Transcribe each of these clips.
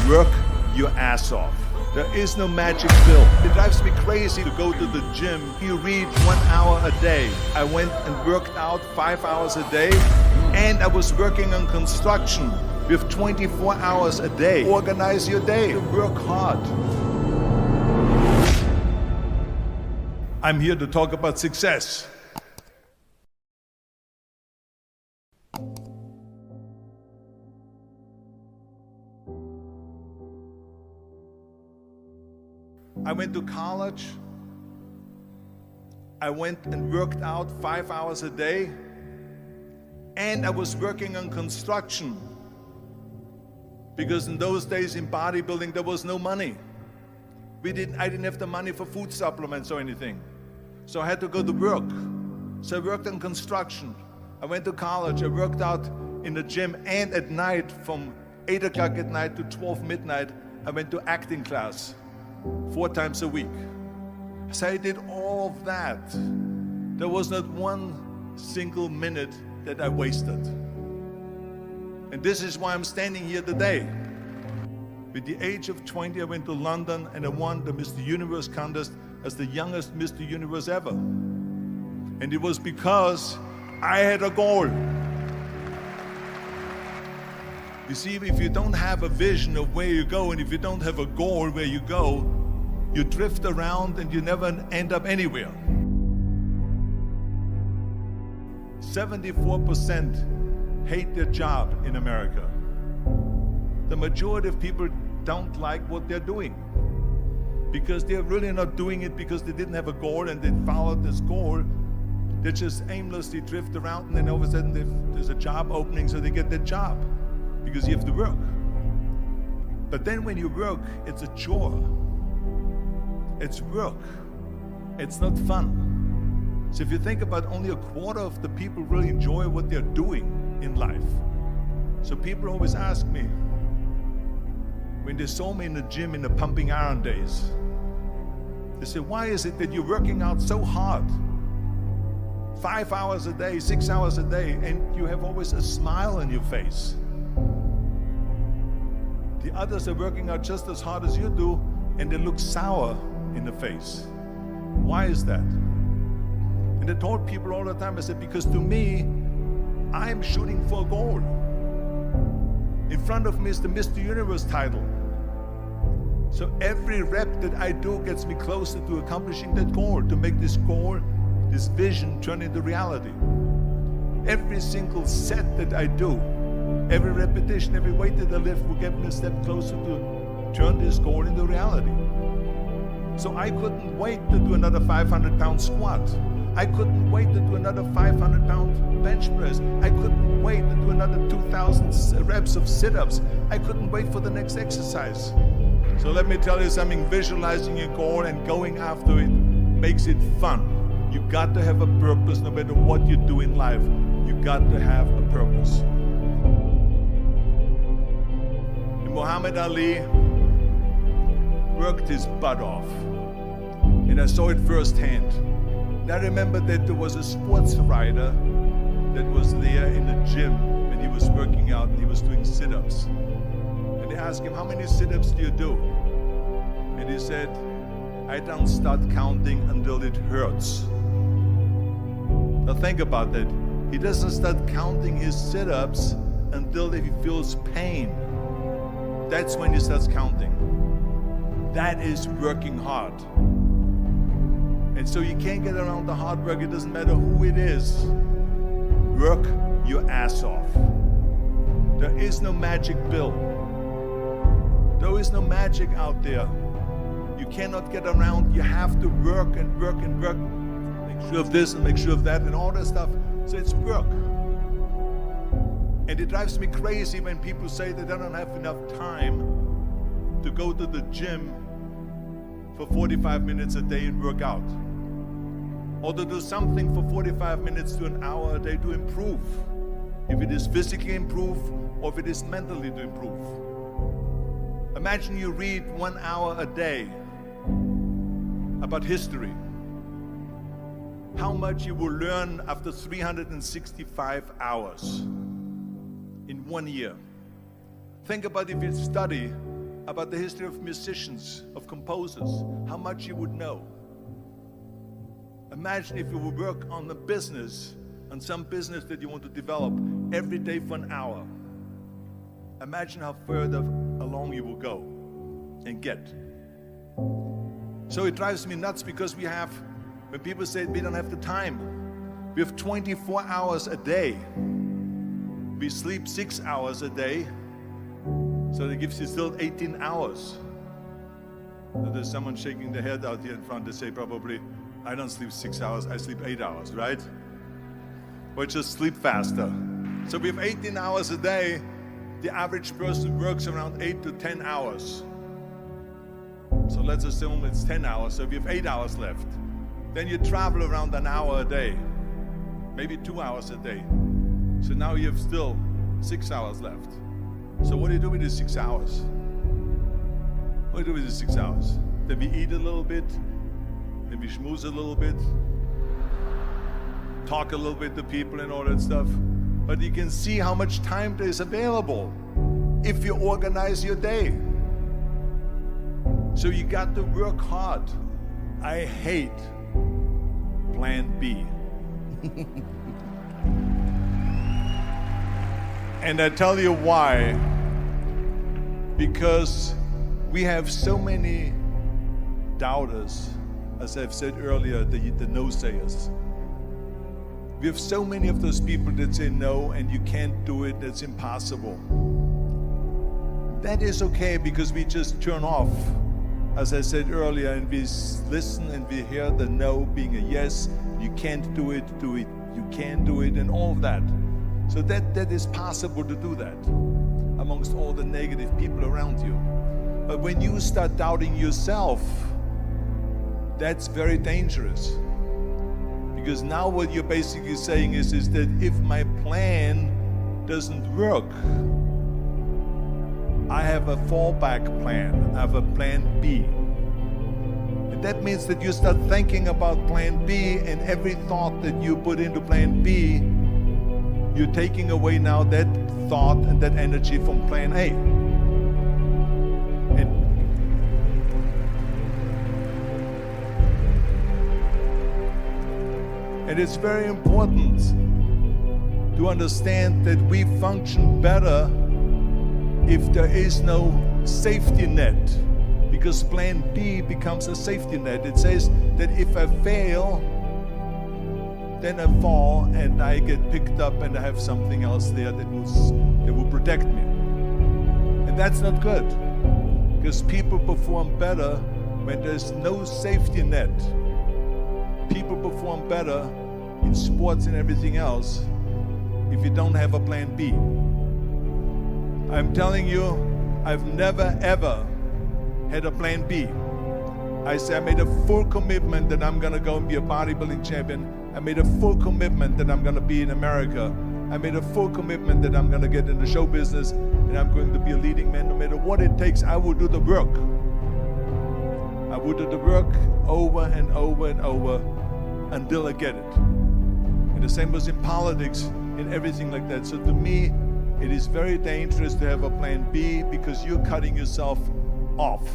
Work your ass off. There is no magic pill. It drives me crazy to go to the gym. You read 1 hour a day. I went and worked out 5 hours a day, and I was working on construction with 24 hours a day. Organize your day. Work hard. I'm here to talk about success. I went to college. I went and worked out 5 hours a day, and I was working on construction. Because in those days in bodybuilding there was no money. I didn't have the money for food supplements or anything. So I had to go to work. So I worked on construction. I went to college. I worked out in the gym, and at night from 8 o'clock at night to 12 midnight, I went to acting class 4 times a week. So I did all of that. There was not one single minute that I wasted. And this is why I'm standing here today. With the age of 20, I went to London and I won the Mr. Universe contest as the youngest Mr. Universe ever. And it was because I had a goal. You see, if you don't have a vision of where you go, and if you don't have a goal where you go, you drift around and you never end up anywhere. 74% hate their job in America. The majority of people don't like what they're doing because they're really not doing it because they didn't have a goal and they followed this goal. They just aimlessly drift around, and then all of a sudden there's a job opening, so they get that job because you have to work. But then when you work, it's a chore. It's work. It's not fun. So if you think about, only a quarter of the people really enjoy what they're doing in life. So people always ask me, when they saw me in the gym in the pumping iron days, they say, why is it that you're working out so hard? 5 hours a day, 6 hours a day, and you have always a smile on your face. The others are working out just as hard as you do, and they look sour in the face. Why is that? And I told people all the time, I said, because to me, I'm shooting for a goal. In front of me is the Mr. Universe title. So every rep that I do gets me closer to accomplishing that goal, to make this goal, this vision turn into reality. Every single set that I do, every repetition, every weight that I lift will get me a step closer to turn this goal into reality. So I couldn't wait to do another 500-pound squat. I couldn't wait to do another 500-pound bench press. I couldn't wait to do another 2,000 reps of sit-ups. I couldn't wait for the next exercise. So let me tell you something, visualizing your goal and going after it makes it fun. You got to have a purpose no matter what you do in life. You got to have a purpose. Muhammad Ali worked his butt off, and I saw it firsthand. And I remember that there was a sports writer that was there in the gym when he was working out and he was doing sit-ups. And they asked him, how many sit-ups do you do? And he said, I don't start counting until it hurts. Now think about that. He doesn't start counting his sit-ups until he feels pain. That's when he starts counting. That is working hard. And so you can't get around the hard work. It doesn't matter who it is. Work your ass off. There is no magic pill. There is no magic out there. You cannot get around. You have to work and work and work. Make sure of this and make sure of that and all that stuff. So it's work. And it drives me crazy when people say that they don't have enough time to go to the gym for 45 minutes a day and work out. Or to do something for 45 minutes to an hour a day to improve. If it is physically improve or if it is mentally to improve. Imagine you read 1 hour a day about history. How much you will learn after 365 hours in 1 year. Think about if you study about the history of musicians, of composers, how much you would know. Imagine if you would work on a business, on some business that you want to develop every day for an hour. Imagine how further along you will go and get. So it drives me nuts because when people say we don't have the time, we have 24 hours a day. We sleep 6 hours a day, so that gives you still 18 hours. So there's someone shaking their head out here in front. They say probably, I don't sleep 6 hours, I sleep 8 hours, right? Or just sleep faster. So we have 18 hours a day. The average person works around 8 to 10 hours. So let's assume it's 10 hours, so we have 8 hours left. Then you travel around an hour a day, maybe 2 hours a day. So now you have still 6 hours left. So what do you do with the 6 hours? What do you do with the 6 hours? Then we eat a little bit, then we schmooze a little bit, talk a little bit to people and all that stuff. But you can see how much time there is available if you organize your day. So you got to work hard. I hate plan B. And I tell you why. Because we have so many doubters, as I've said earlier, the no-sayers. We have so many of those people that say no and you can't do it, that's impossible. That is okay because we just turn off, as I said earlier, and we listen and we hear the no being a yes. You can't do it, you can do it, and all of that. So that is possible to do that amongst all the negative people around you. But when you start doubting yourself, that's very dangerous. Because now what you're basically saying is that if my plan doesn't work, I have a fallback plan, I have a plan B. And that means that you start thinking about plan B, and every thought that you put into plan B, you're taking away now that thought and that energy from plan A. And it's very important to understand that we function better if there is no safety net, because plan B becomes a safety net. It says that if I fail, then I fall and I get picked up and I have something else there that will protect me. And that's not good, because people perform better when there's no safety net. People perform better in sports and everything else if you don't have a plan B. I'm telling you, I've never ever had a plan B. I made a full commitment that I'm gonna go and be a bodybuilding champion. I made a full commitment that I'm gonna be in America. I made a full commitment that I'm gonna get in the show business and I'm going to be a leading man. No matter what it takes, I will do the work. I will do the work over and over and over until I get it. And the same was in politics and everything like that. So to me, it is very dangerous to have a plan B, because you're cutting yourself off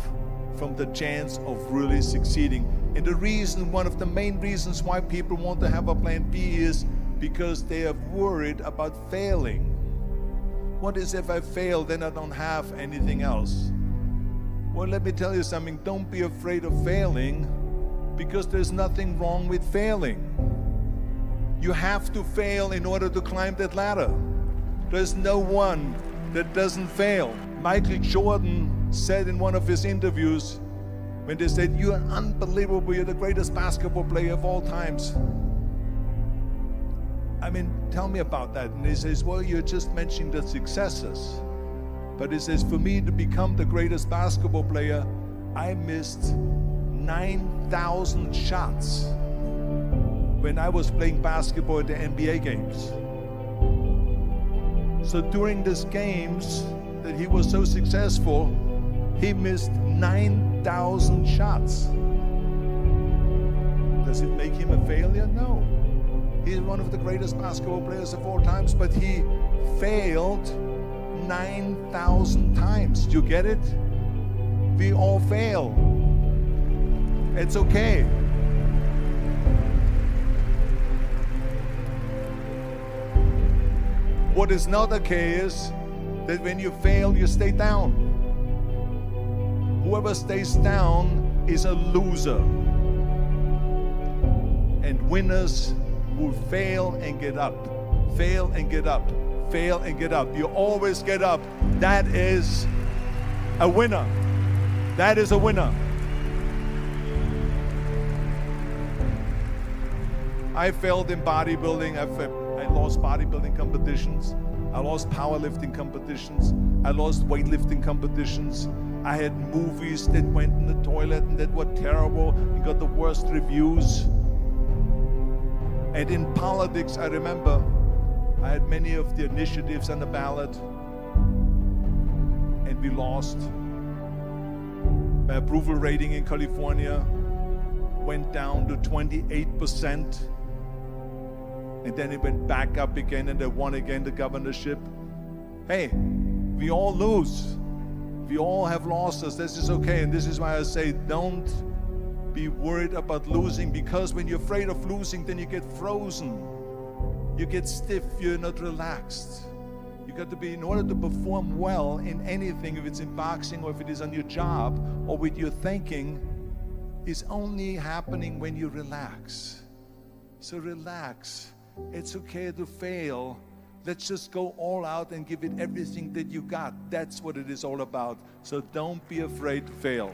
from the chance of really succeeding. And the reason, one of the main reasons why people want to have a plan B is because they are worried about failing. What is if I fail, then I don't have anything else? Well, let me tell you something. Don't be afraid of failing, because there's nothing wrong with failing. You have to fail in order to climb that ladder. There's no one that doesn't fail. Michael Jordan said in one of his interviews, when they said, "You're unbelievable, you're the greatest basketball player of all times." I mean, tell me about that. And he says, well, you're just mentioning the successes. But he says, for me to become the greatest basketball player, I missed 9,000 shots when I was playing basketball at the NBA games. So during these games that he was so successful, he missed 9,000 shots. Does it make him a failure? No. He's one of the greatest basketball players of all times, but he failed 9,000 times. Do you get it? We all fail. It's okay. What is not okay is that when you fail, you stay down. Whoever stays down is a loser. And winners will fail and get up, fail and get up, fail and get up. You always get up. That is a winner. That is a winner. I failed in bodybuilding. I lost bodybuilding competitions. I lost powerlifting competitions. I lost weightlifting competitions. I had movies that went in the toilet and that were terrible and got the worst reviews. And in politics, I remember I had many of the initiatives on the ballot, and we lost. My approval rating in California went down to 28%. And then it went back up again, and they won again the governorship. Hey, we all lose. We all have losses. This is okay. And this is why I say don't be worried about losing, because when you're afraid of losing, then you get frozen. You get stiff. You're not relaxed. You got to be, in order to perform well in anything, if it's in boxing or if it is on your job or with your thinking, is only happening when you relax. So relax. It's okay to fail. Let's just go all out and give it everything that you got. That's what it is all about. So don't be afraid to fail.